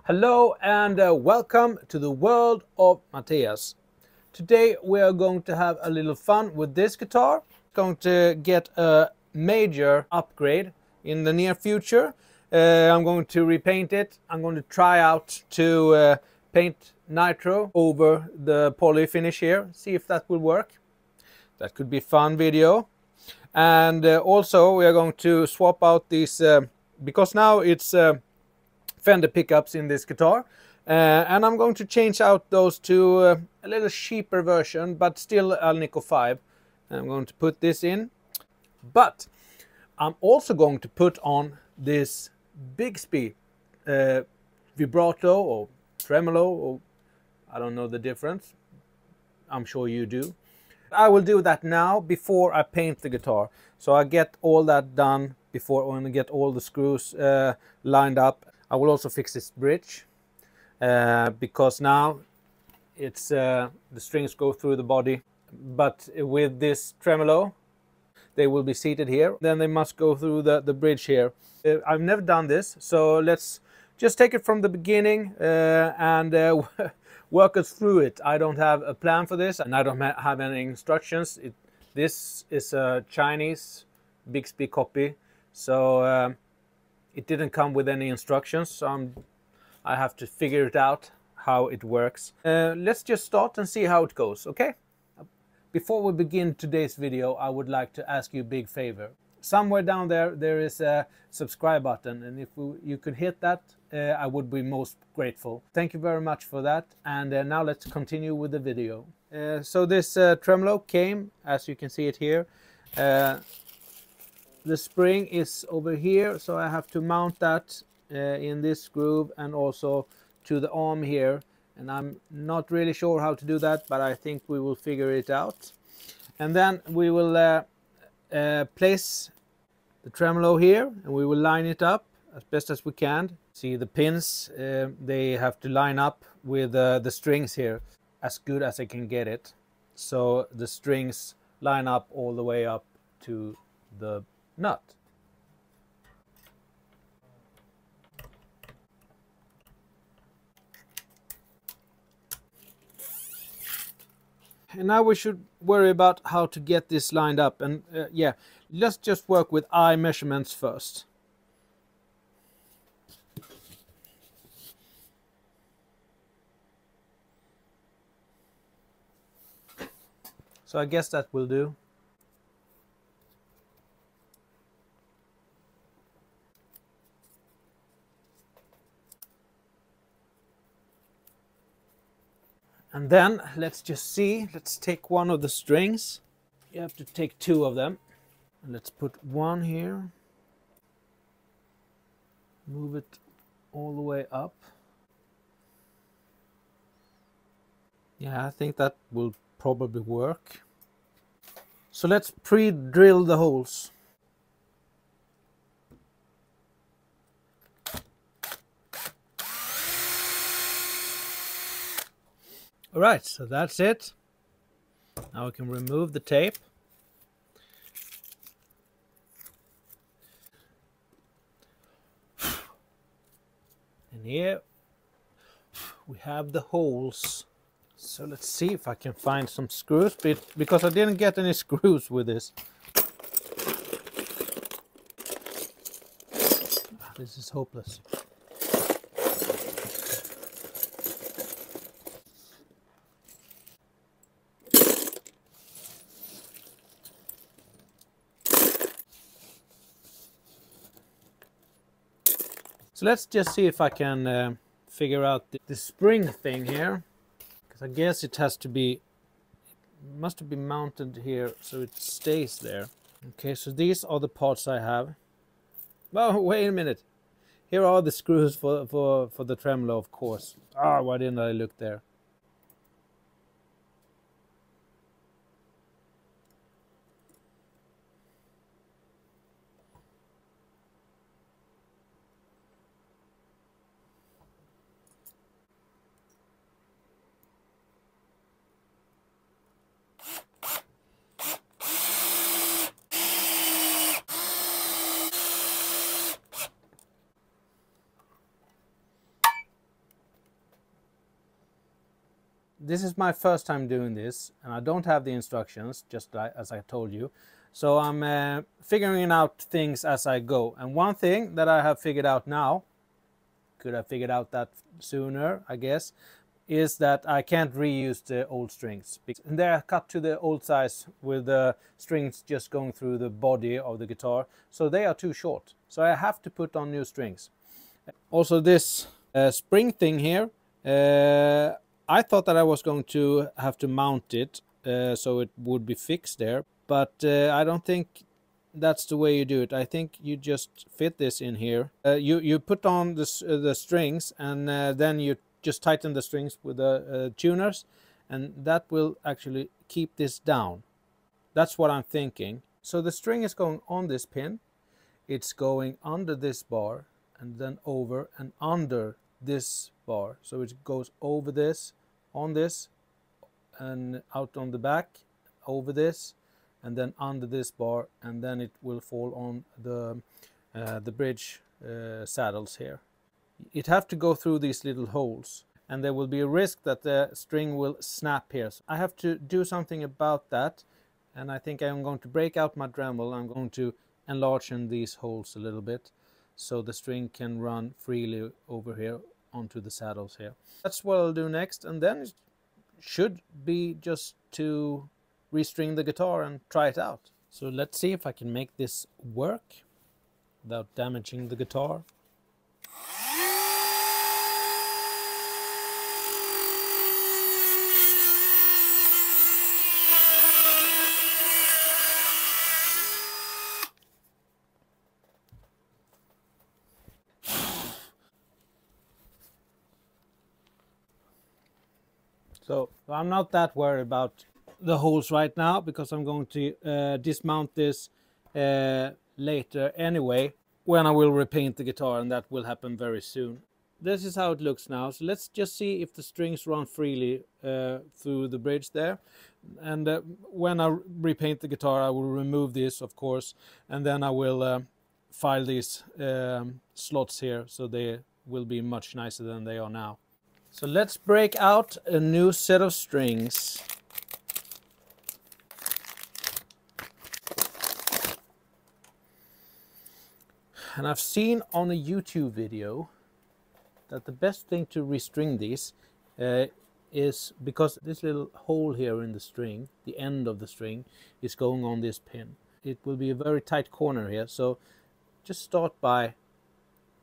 Hello and welcome to the world of Matthias. Today we are going to have a little fun with this guitar. Going to get a major upgrade in the near future. I'm going to repaint it. I'm going to try out to paint nitro over the poly finish here. See if that will work. That could be a fun video. And also we are going to swap out these because now it's Fender pickups in this guitar, and I'm going to change out those to a little cheaper version, but still a Nico 5. I'm going to put this in, but I'm also going to put on this Bigsby vibrato or tremolo, or I don't know the difference. I'm sure you do. I will do that now before I paint the guitar, so I get all that done before I get all the screws lined up. I will also fix this bridge because now it's the strings go through the body, but with this tremolo they will be seated here, then they must go through the bridge here. I've never done this, so let's just take it from the beginning and work us through it. I don't have a plan for this and I don't have any instructions. This is a Chinese Bigsby copy, so it didn't come with any instructions, so I have to figure it out how it works. Let's just start and see how it goes, okay? Before we begin today's video, I would like to ask you a big favor. Somewhere down there is a subscribe button, and if you could hit that, I would be most grateful. Thank you very much for that, and now let's continue with the video. So this tremolo came, as you can see it here. The spring is over here, so I have to mount that in this groove and also to the arm here, and I'm not really sure how to do that, but I think we will figure it out. And then we will place the tremolo here and we will line it up as best as we can. See the pins, they have to line up with the strings here as good as I can get it, so the strings line up all the way up to the nut. And now we should worry about how to get this lined up, and yeah, let's just work with eye measurements first. So I guess that will do. And then let's just see, let's take one of the strings. You have to take two of them. And let's put one here. Move it all the way up. Yeah, I think that will probably work. So let's pre-drill the holes. Alright, so that's it. Now we can remove the tape. And here we have the holes. So let's see if I can find some screws, because I didn't get any screws with this. This is hopeless. So let's just see if I can figure out the spring thing here, because I guess it has to be, it must be mounted here so it stays there. Okay, so these are the parts I have. Oh, wait a minute. Here are the screws for the tremolo, of course. Ah, why didn't I look there? This is my first time doing this, and I don't have the instructions, just as I told you. So I'm figuring out things as I go. And one thing that I have figured out now, could have figured out that sooner, I guess, is that I can't reuse the old strings. They're cut to the old size with the strings just going through the body of the guitar. So they are too short. So I have to put on new strings. Also this spring thing here, I thought that I was going to have to mount it so it would be fixed there. But I don't think that's the way you do it. I think you just fit this in here. You put on the strings, and then you just tighten the strings with the tuners, and that will actually keep this down. That's what I'm thinking. So the string is going on this pin, it's going under this bar, and then over and under this bar. So it goes over this, on this, and out on the back, over this, and then under this bar, and then it will fall on the bridge saddles here. It have to go through these little holes, and there will be a risk that the string will snap here. So I have to do something about that, and I think I'm going to break out my Dremel. I'm going to enlarge in these holes a little bit so the string can run freely over here onto the saddles here. That's what I'll do next, and then it should be just to restring the guitar and try it out. So let's see if I can make this work without damaging the guitar. So I'm not that worried about the holes right now, because I'm going to dismount this later anyway, when I will repaint the guitar, and that will happen very soon. This is how it looks now. So let's just see if the strings run freely through the bridge there. And when I repaint the guitar, I will remove this, of course, and then I will file these slots here so they will be much nicer than they are now. So let's break out a new set of strings. And I've seen on a YouTube video that the best thing to restring these is, because this little hole here in the string, the end of the string, is going on this pin. It will be a very tight corner here, so just start by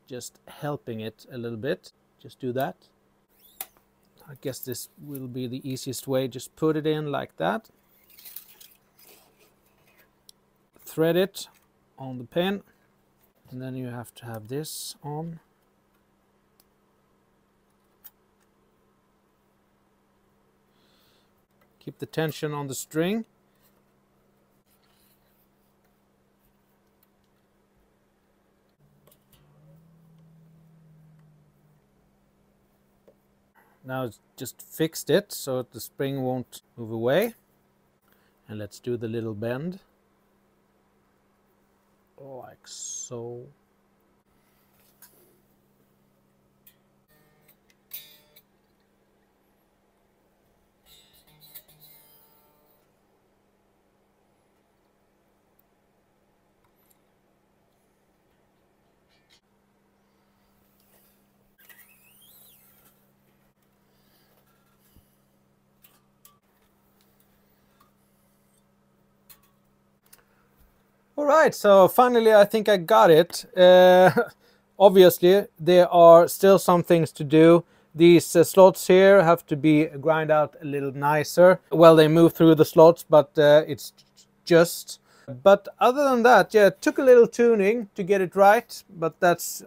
just helping it a little bit. Just do that. I guess this will be the easiest way. Just put it in like that. Thread it on the pin. And then you have to have this on. Keep the tension on the string. Now it's just fixed it so the spring won't move away. And let's do the little bend. Like so. All right, so finally I think I got it. Obviously there are still some things to do. These slots here have to be ground out a little nicer. Well, they move through the slots, but it's just. But other than that, yeah, it took a little tuning to get it right, but that's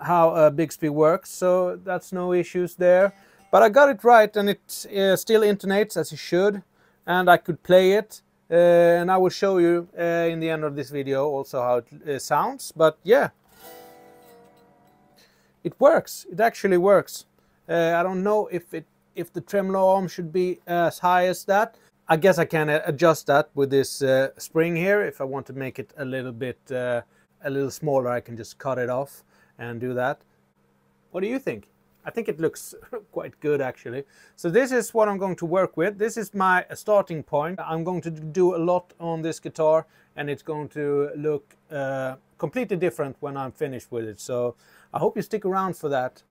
how Bigsby works, so that's no issues there. But I got it right, and it still intonates as it should, and I could play it. And I will show you in the end of this video also how it sounds. But yeah, it works. It actually works. I don't know if the tremolo arm should be as high as that. I guess I can adjust that with this spring here. If I want to make it a little bit a little smaller, I can just cut it off and do that. What do you think? I think it looks quite good actually. So this is what I'm going to work with. This is my starting point. I'm going to do a lot on this guitar, and it's going to look completely different when I'm finished with it. So I hope you stick around for that.